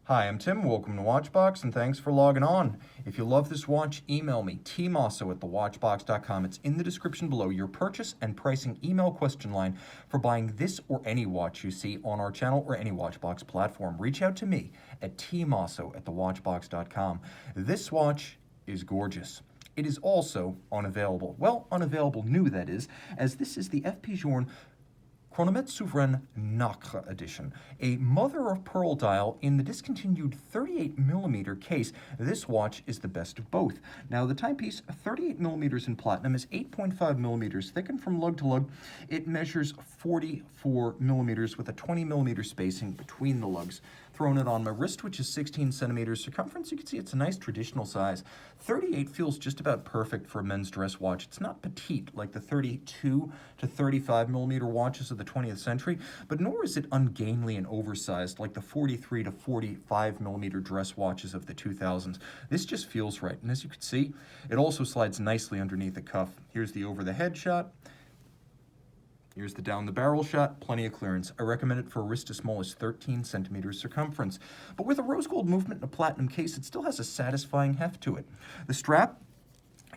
Hi, I'm Tim. Welcome to Watchbox, and thanks for logging on. If you love this watch, email me, tmosso at thewatchbox.com. It's in the description below, your purchase and pricing email question line for buying this or any watch you see on our channel or any Watchbox platform. Reach out to me at tmosso at thewatchbox.com. This watch is gorgeous. It is also unavailable. Well, unavailable new, that is, as this is the FP Journe Chronometre Souverain Nacre edition, a mother-of-pearl dial in the discontinued 38mm case. This watch is the best of both. Now, the timepiece, 38mm in platinum, is 8.5mm thickened from lug to lug. It measures 44mm with a 20mm spacing between the lugs. Thrown it on my wrist, which is 16 centimeters circumference. You can see it's a nice traditional size. 38 feels just about perfect for a men's dress watch. It's not petite like the 32 to 35mm watches of the 20th century, but nor is it ungainly and oversized like the 43 to 45mm dress watches of the 2000s. This just feels right, and as you can see, it also slides nicely underneath the cuff. Here's the over-the-head shot. Here's the down the barrel shot, plenty of clearance. I recommend it for a wrist as small as 13 centimeters circumference. But with a rose gold movement and a platinum case, it still has a satisfying heft to it. The strap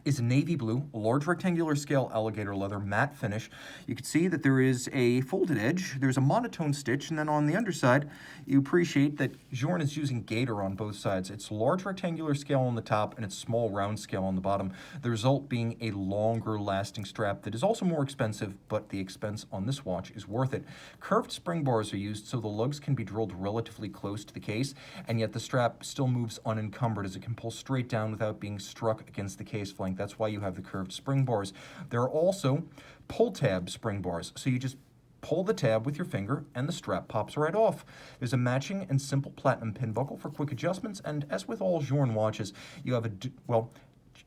is navy blue, a large rectangular scale alligator leather matte finish. You can see that there is a folded edge, there's a monotone stitch, and then on the underside, you appreciate that Journe is using gator on both sides. It's large rectangular scale on the top and it's small round scale on the bottom. The result being a longer lasting strap that is also more expensive, but the expense on this watch is worth it. Curved spring bars are used so the lugs can be drilled relatively close to the case, and yet the strap still moves unencumbered as it can pull straight down without being struck against the case flank. That's why you have the curved spring bars. There are also pull tab spring bars, so you just pull the tab with your finger and the strap pops right off. There's a matching and simple platinum pin buckle for quick adjustments, and as with all Journe watches, you have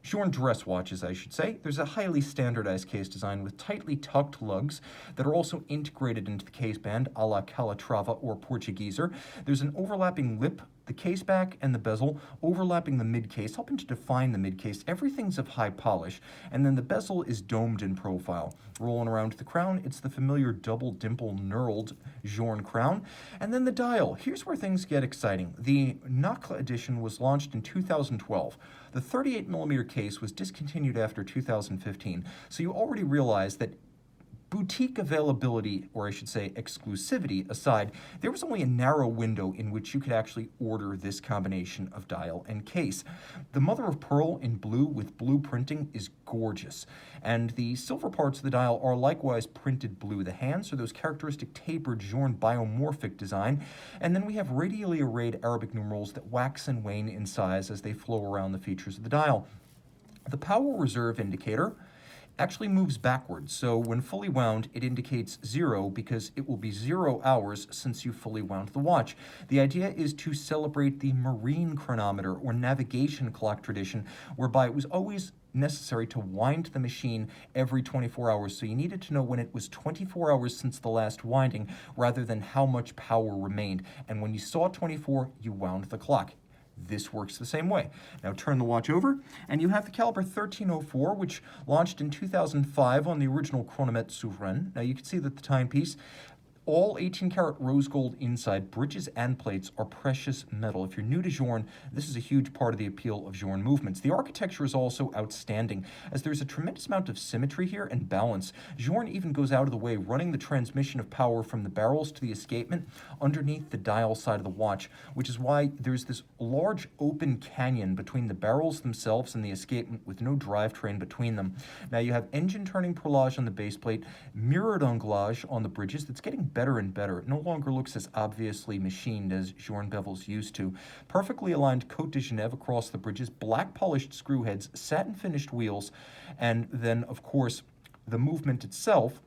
Journe dress watches, I should say. There's a highly standardized case design with tightly tucked lugs that are also integrated into the case band, a la Calatrava or Portugueser. There's an overlapping lip, the case back, and the bezel, overlapping the mid-case, helping to define the mid-case. Everything's of high polish, and then the bezel is domed in profile. Rolling around the crown, it's the familiar double dimple knurled Journe crown. And then the dial. Here's where things get exciting. The Nacre edition was launched in 2012. The 38mm case was discontinued after 2015, so you already realize that boutique availability, or I should say exclusivity aside, there was only a narrow window in which you could actually order this combination of dial and case. The mother of pearl in blue with blue printing is gorgeous, and the silver parts of the dial are likewise printed blue. The hands are those characteristic tapered Journe biomorphic design, and then we have radially arrayed Arabic numerals that wax and wane in size as they flow around the features of the dial. The power reserve indicator actually moves backwards, so when fully wound, it indicates 0 because it will be 0 hours since you fully wound the watch. The idea is to celebrate the marine chronometer or navigation clock tradition, whereby it was always necessary to wind the machine every 24 hours, so you needed to know when it was 24 hours since the last winding rather than how much power remained, and when you saw 24, you wound the clock. This works the same way. Now turn the watch over, and you have the caliber 1304, which launched in 2005 on the original Chronometre Souverain. Now you can see that the timepiece, all 18-karat rose gold inside, bridges and plates are precious metal. If you're new to Journe, this is a huge part of the appeal of Journe movements. The architecture is also outstanding, as there's a tremendous amount of symmetry here and balance. Journe even goes out of the way, running the transmission of power from the barrels to the escapement underneath the dial side of the watch, which is why there's this large open canyon between the barrels themselves and the escapement with no drivetrain between them. Now you have engine turning perlage on the base plate, mirrored anglage on the bridges that's getting better and better. It no longer looks as obviously machined as Journe bevels used to. Perfectly aligned Côte de Genève across the bridges, black polished screw heads, satin finished wheels, and then of course the movement itself,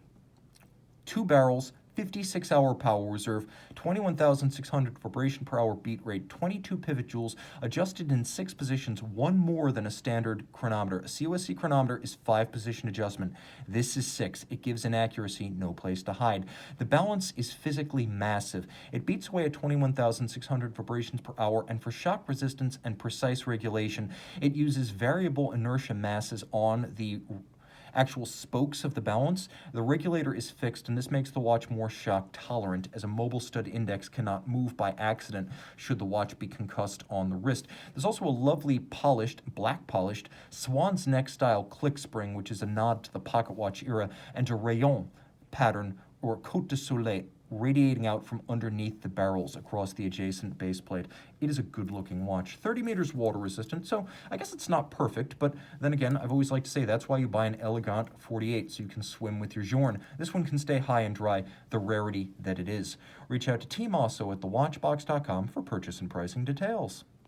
2 barrels, 56-hour power reserve, 21,600 vibration per hour beat rate, 22 pivot joules, adjusted in 6 positions, 1 more than a standard chronometer. A COSC chronometer is 5-position adjustment. This is 6. It gives an accuracy no place to hide. The balance is physically massive. It beats away at 21,600 vibrations per hour, and for shock resistance and precise regulation, it uses variable inertia masses on the actual spokes of the balance, the regulator is fixed, and this makes the watch more shock tolerant, as a mobile stud index cannot move by accident should the watch be concussed on the wrist. There's also a lovely polished, black polished, swan's neck style click spring, which is a nod to the pocket watch era, and a rayon pattern or Côte de Soleil radiating out from underneath the barrels across the adjacent base plate. It is a good looking watch. 30 meters water resistant, so I guess it's not perfect, but then again, I've always liked to say that's why you buy an Elegant 48, so you can swim with your Journe. This one can stay high and dry, the rarity that it is. Reach out to tmosso at thewatchbox.com for purchase and pricing details.